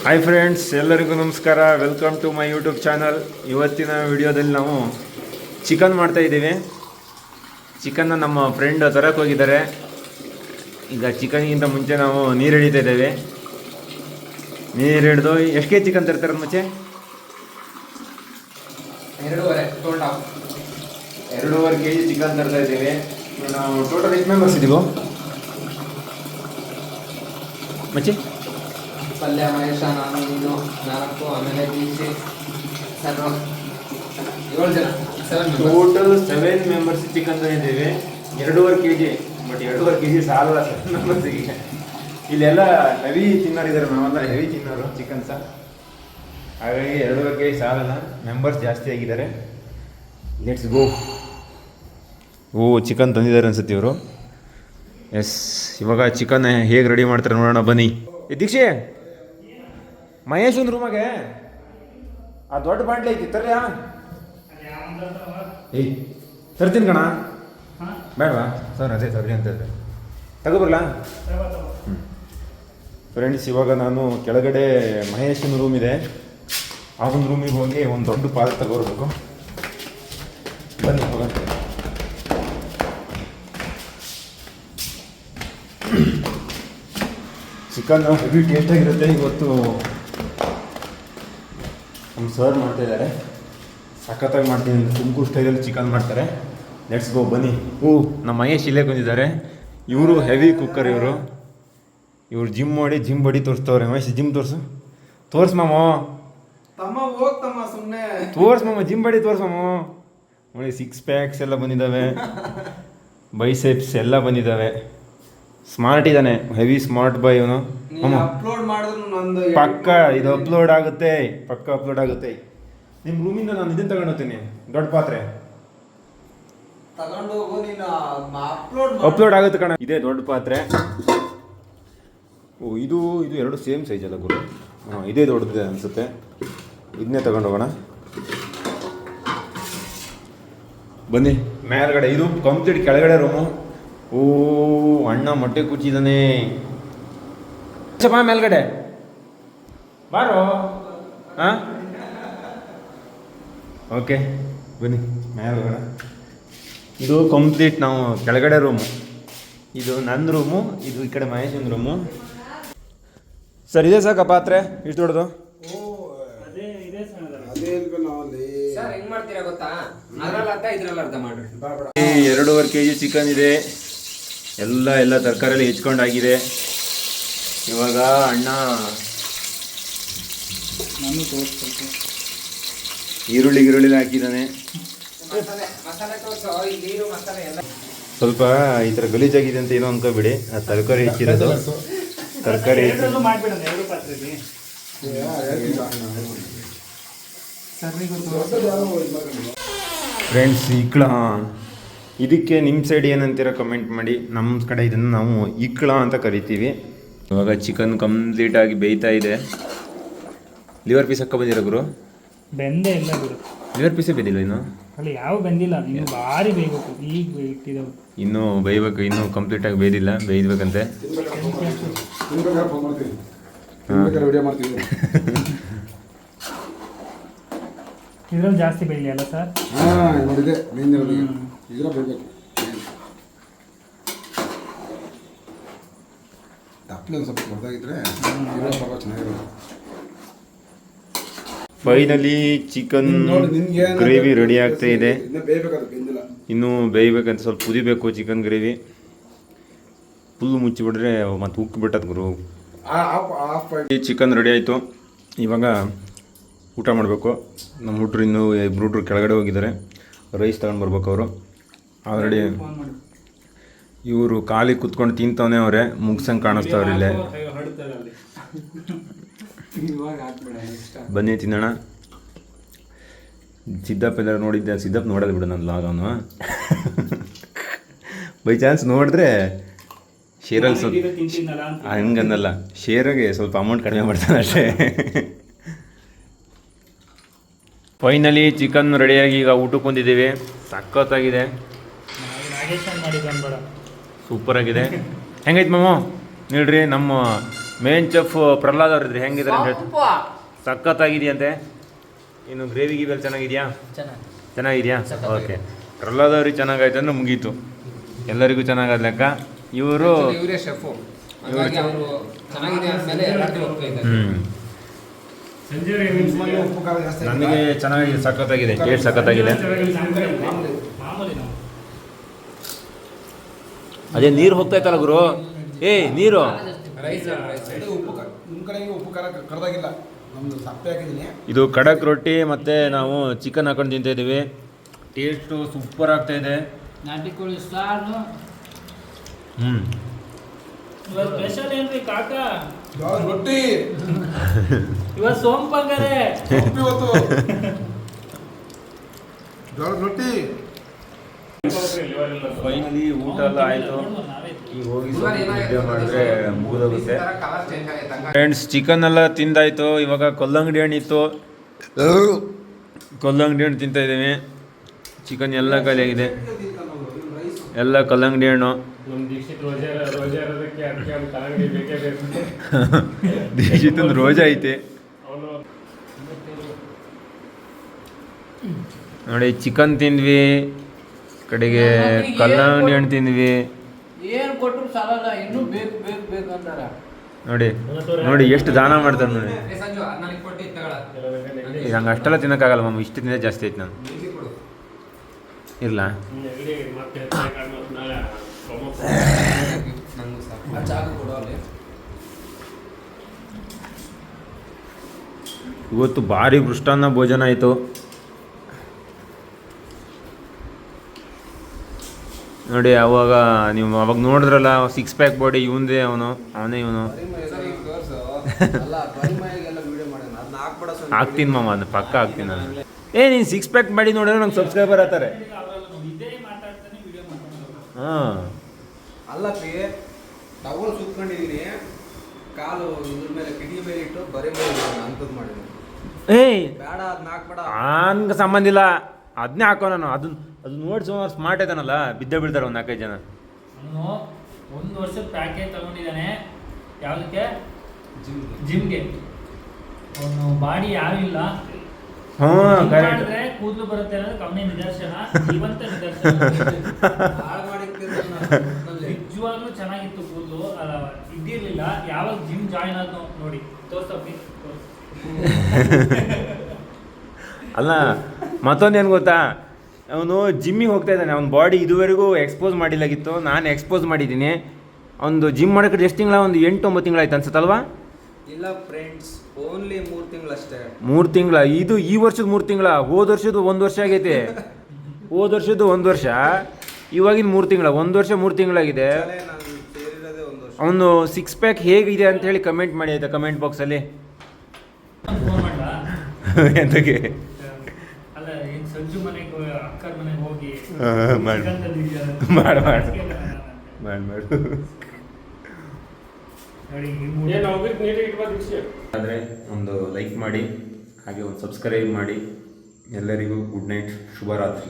Hi friends, ಎಲ್ಲರಿಗೂ ನಮಸ್ಕಾರ. Welcome to my YouTube channel. ಇವತ್ತಿನ ವಿಡಿಯೋದಲ್ಲಿ ನಾವು ಚಿಕನ್ ಮಾಡ್ತಾ ಇದ್ದೀವಿ. ಚಿಕನ್ನ ನಮ್ಮ ಫ್ರೆಂಡ್ ತರಕ್ಕೆ ಹೋಗಿದ್ದಾರೆ. ಈಗ ಚಿಕನ್ಗಿಂತ ಮುಂಚೆ ನಾವು ನೀರು ಹಿಡಿತಾ ಇದ್ದೇವೆ. ನೀರು ಹಿಡಿದು ಎಷ್ಟು ಕೆ ಚಿಕನ್ ತರ್ತಾರೆ ಮುಂಚೆ? 2.5 kg ಚಿಕನ್ ತರ್ತಾ ಇದ್ದೀವಿ. ನಾವು ಟೋಟಲ್ ಎಷ್ಟು ಮೆಂಬರ್ಸ್ ಇದ್ದೀವೋ ಮಚ್ಚಿ? ಪಲ್ಯ ಮಹೇಶ, ನಾನು, ನೀನು 4, ಆಮೇಲೆ ದೀಕ್ಷೆ 7 ಜನ. ಟೋಟಲ್ 7 ಮೆಂಬರ್ಸ್ ಚಿಕನ್ ತಂದಿದ್ದೀವಿ. 2.5 kg. ಬಟ್ 2.5 kg ಸಾಲಲ್ಲ ಮೆಂಬರ್ಸಿಗೆ. ಇಲ್ಲೆಲ್ಲ ಹೆವಿ ತಿನ್ನೋರಿದ್ದಾರೆ, ನಾವೆಲ್ಲ ಹೆವಿ ತಿನ್ನೋರು ಚಿಕನ್ ಸಹ. ಹಾಗಾಗಿ 2.5 kg ಸಾಲಲ್ಲ, ಮೆಂಬರ್ಸ್ ಜಾಸ್ತಿ ಆಗಿದ್ದಾರೆ. Let's go. ಚಿಕನ್ ತಂದಿದ್ದಾರೆ ಅನ್ಸುತ್ತೆ ಇವರು. ಎಸ್, ಇವಾಗ ಚಿಕನ್ ಹೇಗೆ ರೆಡಿ ಮಾಡ್ತಾರೆ ನೋಡೋಣ ಬನ್ನಿ. ದೀಕ್ಷೆ, ಮಹೇಶ್ ಒಂದು ರೂಮಾಗೆ ಆ ದೊಡ್ಡ ಬಾಂಡ್ಲಿ ಐತಿ, ತರ್ಯಾ? ಏಯ್ ತರ್ತೀನಿ ಕಣ. ಬೇಡವಾ ಸರ್? ಅದೇ ಸರ್ ಅಂತ ತಗೋಬರಲ್ಲ. ಫ್ರೆಂಡ್ಸ್, ಇವಾಗ ನಾನು ಕೆಳಗಡೆ ಮಹೇಶನ ರೂಮ್ ಇದೆ, ಆ ಒಂದು ರೂಮಿಗೆ ಹೋಗಿ ಒಂದು ದೊಡ್ಡ ಪಾತ್ರೆ ತಗೋರ್ಬೇಕು. ಬನ್ನಿ ಹೋಗೋಣ. ಚಿಕನ್ ಹೆವಿ ಟೇಸ್ಟಾಗಿರುತ್ತೆ. ಇವತ್ತು ನಮ್ಮ ಸರ್ ಮಾಡ್ತಾ ಇದ್ದಾರೆ, ಸಖತ್ತಾಗಿ ಮಾಡ್ತೀನಿ. ತುಮಕೂರು ಸ್ಟೈಲಲ್ಲಿ ಚಿಕನ್ ಮಾಡ್ತಾರೆ. ಲೆಟ್ಸ್ ಗೋ ಬನ್ನಿ. ನಮ್ಮ ಮಹೇಶ್ ಇಲ್ಲೇ ಬಂದಿದ್ದಾರೆ. ಇವರು ಹೆವಿ ಕುಕ್ಕರ್. ಇವರು ಜಿಮ್ ಮಾಡಿ ಜಿಮ್ ಬಡಿ ತೋರಿಸ್ತವ್ರೆ. ಮಹೇಶ್ ಜಿಮ್ ತೋರ್ಸ್ ಮಾಮ. ತೋರ್ಸ್ ಮಾಮ, ಜಿಮ್ ಬಡಿ ತೋರ್ಸ್ ಮಾಮ. ನೋಡಿ, 6 ಪ್ಯಾಕ್ಸ್ ಎಲ್ಲ ಬಂದಿದ್ದಾವೆ, ಬೈಸೆಪ್ಸ್ ಎಲ್ಲ ಬಂದಿದ್ದಾವೆ. ಸ್ಮಾರ್ಟ್ ಇದ್ದಾನೆ, ಹೆವಿ ಸ್ಮಾರ್ಟ್ ಬಾಯ್ ಇವನು. ಪಕ್ಕ ಇದು ಅಪ್ಲೋಡ್ ಆಗುತ್ತೆ, ಪಕ್ಕ ಅಪ್ಲೋಡ್ ಆಗುತ್ತೆ. ನಿಮ್ಮ ರೂಮಿಂದ ನಾನು ಇದನ್ನು ತಗೊಂಡು ಹೋಗ್ತೀನಿ, ದೊಡ್ಡ ಪಾತ್ರೆ ಅಪ್ಲೋಡ್ ಆಗುತ್ತೆ ಕಣ. ಇದೇ ದೊಡ್ಡ ಪಾತ್ರೆ. ಇದು ಎರಡು ಸೇಮ್ ಸೈಜ್ ಅಲ್ಲ ಗುರು? ಇದೇ ದೊಡ್ಡದಿದೆ ಅನಿಸುತ್ತೆ. ಇದನ್ನೇ ತಗೊಂಡು ಹೋಗೋಣ ಬನ್ನಿ. ಮೇಲ್ಗಡೆ ಇದು ಕಂಪ್ಲೀಟ್ ಕೆಳಗಡೆ ರೂಮು. ಅಣ್ಣ ಮೊಟ್ಟೆ ಕುಚ್ಚಿದ್ದಾನೆ. ಬಾ ಮೇಲ್ಗಡೆ ಬಾರೋ. ಹಾಂ, ಓಕೆ ಬನ್ನಿ ಮೇಲ್ಗಡೆ. ಇದು ಕಂಪ್ಲೀಟ್ ನಾವು ಕೆಳಗಡೆ ರೂಮು. ಇದು ನನ್ನ ರೂಮು, ಇದು ಈ ಕಡೆ ಮಹೇಶನ್ ರೂಮು. ಸರ್, ಇದೆ ಸಾಕ ಪಾತ್ರೆ ಇಷ್ಟು ದೊಡ್ಡದು? ಹೆಂಗ್ ಮಾಡ್ತೀರಾ ಗೊತ್ತಾ? 2.5 kg ಚಿಕನ್ ಇದೆ. ಎಲ್ಲ ತರಕಾರಿಯಲ್ಲಿ ಹೆಚ್ಕೊಂಡಾಗಿದೆ. ಇವಾಗ ಅಣ್ಣ ಈರುಳ್ಳಿ ಹಾಕಿದ್ದಾನೆ. ಸ್ವಲ್ಪ ಈ ಥರ ಗಲೀಜಾಗಿದೆ ಅಂತ ಏನೋ ಅನ್ಕೋಬಿಡಿ. ಆ ತರಕಾರಿ ಹೆಚ್ಚಿರೋದು. ತರಕಾರಿ ಫ್ರೆಂಡ್ಸ್, ಇದಕ್ಕೆ ನಿಮ್ಮ ಸೈಡ್ ಏನಂತೀರ ಕಮೆಂಟ್ ಮಾಡಿ. ನಮ್ಮ ಕಡೆ ಇದನ್ನು ನಾವು ಇಕ್ಳ ಅಂತ ಕರಿತೀವಿ. ಇವಾಗ ಚಿಕನ್ ಕಂಪ್ಲೀಟಾಗಿ ಬೇಯ್ತಾ ಇದೆ. ಲಿವರ್ ಪೀಸ್ ಹಾಕೋ ಬಂದಿರೋ ಗುರು? ಬೆಂದೇ ಇಲ್ಲ ಗುರು, ಲಿವರ್ ಪೀಸೇ ಬೇದಿಲ್ಲ ಇನ್ನು. ಅಲ್ಲಿ ಯಾವ ಬೆಂದಿಲ್ಲ, ಇನ್ನು ಭಾರಿ ಬೇಯಬೇಕು. ಈಗ ಇಟ್ಟಿದ್ದವು, ಇನ್ನೂ ಬೇಯಬೇಕು. ಇನ್ನೂ ಕಂಪ್ಲೀಟಾಗಿ ಬೇಯ್ದಿಲ್ಲ, ಬೇಯ್ಬೇಕಂತೆ. ಇದ್ರಲ್ಲಿ ಜಾಸ್ತಿ ಬೇಯಲಿ ಅಲ್ಲ ಸರ್? ನೋಡಿದೆ ಇದ್ರ ಬೇಯಬೇಕು. ತಪ್ಪಲೆ ಒಂದು ಸ್ವಲ್ಪ ಹೊಡೆದಾಗಿದ್ರೆ ಚೆನ್ನಾಗಿರೋದು. ಫೈನಲಿ ಚಿಕನ್ ಗ್ರೇವಿ ರೆಡಿ ಆಗ್ತಾ ಇದೆ. ಇನ್ನೂ ಬೇಯಬೇಕಂತ, ಸ್ವಲ್ಪ ಕುದಿಬೇಕು ಚಿಕನ್ ಗ್ರೇವಿ. ಫುಲ್ ಮುಚ್ಚಿಬಿಟ್ರೆ ಮತ್ತೆ ಉಕ್ಕಿಬಿಟ್ಟದ ಗುರು. ಚಿಕನ್ ರೆಡಿ ಆಯಿತು. ಇವಾಗ ಊಟ ಮಾಡಬೇಕು. ನಮ್ಮ ಹುಟ್ರು ಇನ್ನೂ 2 ಹುಟ್ರು ಕೆಳಗಡೆ ಹೋಗಿದ್ದಾರೆ. ರೈಸ್ ತಗೊಂಡು ಬರ್ಬೇಕು ಅವರು. ಆಲ್ರೆಡಿ ಇವರು ಕಾಲಿಗೆ ಕುತ್ಕೊಂಡು ತಿಂತವನೇ ಅವರೇ, ಮುಗ್ಸಂಗೆ ಕಾಣಿಸ್ತವ್ರೆ ಇಲ್ಲೇ. ಬನ್ನಿ ತಿನ್ನೋಣ. ಸಿದ್ದಪ್ಪ ಎಲ್ಲರೂ ನೋಡಿದ್ದೆ. ಸಿದ್ದಪ್ಪ ನೋಡೋದು ಬಿಡು ನನ್ನ ಲಾಗ್. ಅವನು ಬೈ ಚಾನ್ಸ್ ನೋಡಿದ್ರೆ ಶೇರಲ್ಲಿ ಸ್ವಲ್ಪ ಹಂಗನ್ನಲ್ಲ, ಶೇರಿಗೆ ಸ್ವಲ್ಪ ಅಮೌಂಟ್ ಕಡಿಮೆ ಮಾಡ್ತಾನೆ ಅಷ್ಟೇ. ಫೈನಲಿ ಚಿಕನ್ ರೆಡಿಯಾಗಿ ಈಗ ಊಟಕ್ಕೆ ಬಂದಿದ್ದೀವಿ. ಸಖತ್ತಾಗಿದೆ, ಸೂಪರಾಗಿದೆ. ಹೆಂಗೈತೆ ಮಾಮು? ನೋಡ್ರಿ, ನಮ್ಮ ಮೇನ್ ಚೆಫ್ ಪ್ರಹ್ಲಾದ್ ಅವ್ರು ಇದ್ರಿ, ಹೆಂಗಿದ್ದಾರೆ ಅಂತ ಹೇಳಿ. ಸಖತ್ತಾಗಿದೆಯಂತೆ. ಇನ್ನು ಗ್ರೇವಿ ಗೀವೆಲ್ಲ ಚೆನ್ನಾಗಿದೆಯಾ? ಚೆನ್ನಾಗಿದೆಯಾ? ಓಕೆ. ಪ್ರಹ್ಲಾದ್ ಅವ್ರಿಗೆ ಚೆನ್ನಾಗಾಯ್ತು ಅಂದ್ರೆ ಮುಗೀತು, ಎಲ್ಲರಿಗೂ ಚೆನ್ನಾಗಾದ ಲೆಕ್ಕ. ಇವರು ಇವರೇ ಶೆಫು, ಹಾಗಾಗಿ ಅವರು ಚೆನ್ನಾಗಿದೆ ಅಂದಮೇಲೆ ಎಲ್ಲರಿಗೂ ಹೋಗ್ತಾ ಇದ್ದಾರೆ. ಉಪ್ಪು ಖಾರ ಜಾಸ್ತಿ ಆಗಿಲ್ಲ. ನನಗೆ ಚೆನ್ನಾಗಿದೆ, ಸಖತ್ತಾಗಿದೆ, ಟೇಸ್ಟ್ ಸಖತ್ತಾಗಿದೆ. ಮಾಮೂಲಿ ನಾವು ಅದೇ ನೀರು ಹೋಗ್ತಾಯ್ತಲ್ಲ ಗುರು, ನೀರು ರೈಸ್ ಇದು ಉಪ್ಪು ನಿಮ್ಮ ಕಡೆಗೆ ಉಪ್ಪು ಖಾರ ಕರೆದಾಗಿಲ್ಲ, ನಮ್ಮದು ಸಪ್ಪೆ ಹಾಕಿದ್ದೀನಿ. ಇದು ಖಡಕ್ ರೊಟ್ಟಿ ಮತ್ತು ನಾವು ಚಿಕನ್ ಹಾಕೊಂಡು ತಿಂತಾ ಇದ್ದೀವಿ. ಟೇಸ್ಟು ಸೂಪರ್ ಆಗ್ತಾ ಇದೆ. ನಾಟಿ ಕೋಳಿ ಸಾರು. ಹ್ಞೂ ಇವತ್ತು ಸ್ಪೆಷಲ್ ಏನ್ರಿ ಕಾಕ? ಜೋಳದ ರೊಟ್ಟಿ ಇವತ್ತು ಸೋಂಪಂಗರೆ ಉಪ್ಪು ಇವತ್ತು ಜೋಳದ ರೊಟ್ಟಿ. ಫೈನಲಿ ಊಟ ಎಲ್ಲ ಆಯಿತು. ಈಗ ಹೋಗಿ ನಿದ್ದೆ ಮಾಡಿದ್ರೆ ಮುಗಿದೋಗುತ್ತೆ. ಕಲರ್ ಚೇಂಜ್ ಆಗೈತೆ. ಫ್ರೆಂಡ್ಸ್, ಚಿಕನ್ ಎಲ್ಲ ತಿಂದಾಯ್ತು. ಇವಾಗ ಕಲ್ಲಂಗಡಿ ಹಣ್ಣು ಇತ್ತು, ಕಲ್ಲಂಗಡಿ ಹಣ್ಣು ತಿಂತಾ ಇದ್ದೀವಿ. ಚಿಕನ್ ಎಲ್ಲ ಖಾಲಿಯಾಗಿದೆ, ಎಲ್ಲ ಕಲ್ಲಂಗಡಿ ಹಣ್ಣು. ದೀಕ್ಷಿತಂದು ರೋಜಾ ಐತೆ ನೋಡಿ. ಚಿಕನ್ ತಿಂದ್ವಿ, ಕಡೆಗೆ ಕಲ್ಲಂಗಡಿ ಹಣ್ಣು ತಿಂದ್ವಿ. ಏನು ಕೊಟ್ಟರು ಸಾಲಲ್ಲ, ಇನ್ನೂ ಬೇಕು ಬೇಕು ಬೇಕು ಅಂತಾರೆ. ನೋಡಿ ನೋಡಿ ಎಷ್ಟು ದಾನ ಮಾಡ್ತಾರೆ ನೋಡಿ. ಸಂಜು ನನಗೆ ಕೊಟ್ಟಿದ್ದು ತಗೊಳ. ನಂಗೆ ಅಷ್ಟೆಲ್ಲ ತಿನ್ನೋಕ್ಕಾಗಲ್ಲ ಮಮ್ಮ, ಇಷ್ಟು ತಿಂದರೆ ಜಾಸ್ತಿ ಆಯ್ತು. ನಾನು ಇರಲ್ಲ. ಇವತ್ತು ಭಾರಿ ಮೃಷ್ಟಾನ್ನ ಭೋಜನ ಆಯಿತು ನೋಡಿ. ಅವಾಗ ನೀವು ಅವಾಗ ನೋಡಿದ್ರಲ್ಲ, 6 ಪ್ಯಾಕ್ ಬಾಡಿ ಇವನೇ, ಅವನೇ ಇವನು. ಹಾಕ್ತೀನಿ ಮಾಮ, ಅದು ಪಕ್ಕ ಹಾಕ್ತೀನಿ ನಾನು. ನೀನು 6 ಪ್ಯಾಕ್ ಬಾಡಿ ನೋಡಿದ್ರೆ ನಂಗೆ ಸಬ್ಸ್ಕ್ರೈಬರ್ ಆಗ್ತಾರೆ. ಹಾಂ ಅಲ್ಲ ಪಿ ಟವಲ್ ಸುತ್ಕೊಂಡಿದ್ದೀನಿ, ಕಾಲು ಇದ್ರ ಮೇಲೆ ಕಿಟಕಿ ಮೇಲೆ ಇಟ್ಟು ಬರೀ ಮೇಲೆ ಅಂಥದ್ದು ಮಾಡಿದ್ದೀನಿ. ಬೇಡ ಅದನ್ನ ಹಾಕ್ಬೇಡ, ಹಂಗೆ ಸಂಬಂಧ ಇಲ್ಲ, ಅದನ್ನೇ ಹಾಕೋ ನಾನು. ಅದು ನೋಡಿ ಸುಮಾರು ಸ್ಮಾರ್ಟ್ ಐತಾನಲ್ಲ, ಬಿದ್ದೇ ಬೀಳ್ತಾರೆ ಒಂದು 4-5 ಜನ. ಅವನು 1 ವರ್ಷದ ಪ್ಯಾಕೇಜ್ ತಗೊಂಡಿದ್ದಾನೆ. ಯಾವುದಕ್ಕೆ? ಜಿಮ್ಗೆ. ಅವನು ಬಾಡಿ ಯಾವಿಲ್ಲ, ಮಾಡಿದ್ರೆ ಕೂದಲು ಬರುತ್ತೆ ಅನ್ನೋದು ಅವನೇ ನಿದರ್ಶನ, ಜೀವಂತ ನಿದರ್ಶನ. ನಿಜವಾಗ್ಲೂ ಚೆನ್ನಾಗಿತ್ತು ಕೂದಲು, ಇದ್ದಿರ್ಲಿಲ್ಲ. ಯಾವಾಗ ಜಿಮ್ ಜಾಯಿನ್ ಆದ್ನೋ ನೋಡಿ, ತೋರ್ಸಪ್ಪಿ. ಅಲ್ಲ, ಮತ್ತೊಂದೇನು ಗೊತ್ತಾ, ಅವನು ಜಿಮ್ಮಿಗೆ ಹೋಗ್ತಾ ಇದ್ದಾನೆ. ಅವ್ನ ಬಾಡಿ ಇದುವರೆಗೂ ಎಕ್ಸ್ಪೋಸ್ ಮಾಡಿಲ್ಲಾಗಿತ್ತು, ನಾನು ಎಕ್ಸ್ಪೋಸ್ ಮಾಡಿದ್ದೀನಿ. ಒಂದು ಜಿಮ್ ಮಾಡೋಕ್ಕೆ ಎಷ್ಟು ತಿಂಗಳ, ಒಂದು 8-9 ತಿಂಗಳಾಯ್ತು ಅನ್ಸುತ್ತಲ್ವಾ? ಇಲ್ಲ ಫ್ರೆಂಡ್ಸ್, ಓನ್ಲಿ 3 ತಿಂಗಳಷ್ಟೇ. 3 ತಿಂಗಳ? ಇದು ಈ ವರ್ಷದ 3 ತಿಂಗಳ, ಹೋದ ವರ್ಷದ 1 ವರ್ಷ ಆಗೈತೆ. ಹೋದ ವರ್ಷದ 1 ವರ್ಷ, ಇವಾಗಿನ 3 ತಿಂಗಳ. 1 ವರ್ಷ 3 ತಿಂಗಳಾಗಿದೆ. ಅವನು 6 ಪ್ಯಾಕ್ ಹೇಗಿದೆ ಅಂತ ಹೇಳಿ ಕಮೆಂಟ್ ಮಾಡಿ ಆಯ್ತಾ, ಕಮೆಂಟ್ ಬಾಕ್ಸಲ್ಲಿ. ಫೋನ್ ಮಾಡ್ಲಾ? ಎಂತಕ್ಕೆ? ಅಲ್ಲ, ಏನು ಸಂಜು ಮನೆಗೆ ಅಕ್ಕರ ಮನೆಗೆ ಹೋಗಿ ಮಾಡು ಚಿಕನ್ ತಂದಿದ್ಯಾ? ಮಾಡು ಮಾಡು ಮಾಡು. ಆದರೆ ಒಂದು ಲೈಕ್ ಮಾಡಿ, ಹಾಗೆ ಒಂದು ಸಬ್ಸ್ಕ್ರೈಬ್ ಮಾಡಿ. ಎಲ್ಲರಿಗೂ ಗುಡ್ ನೈಟ್, ಶುಭರಾತ್ರಿ.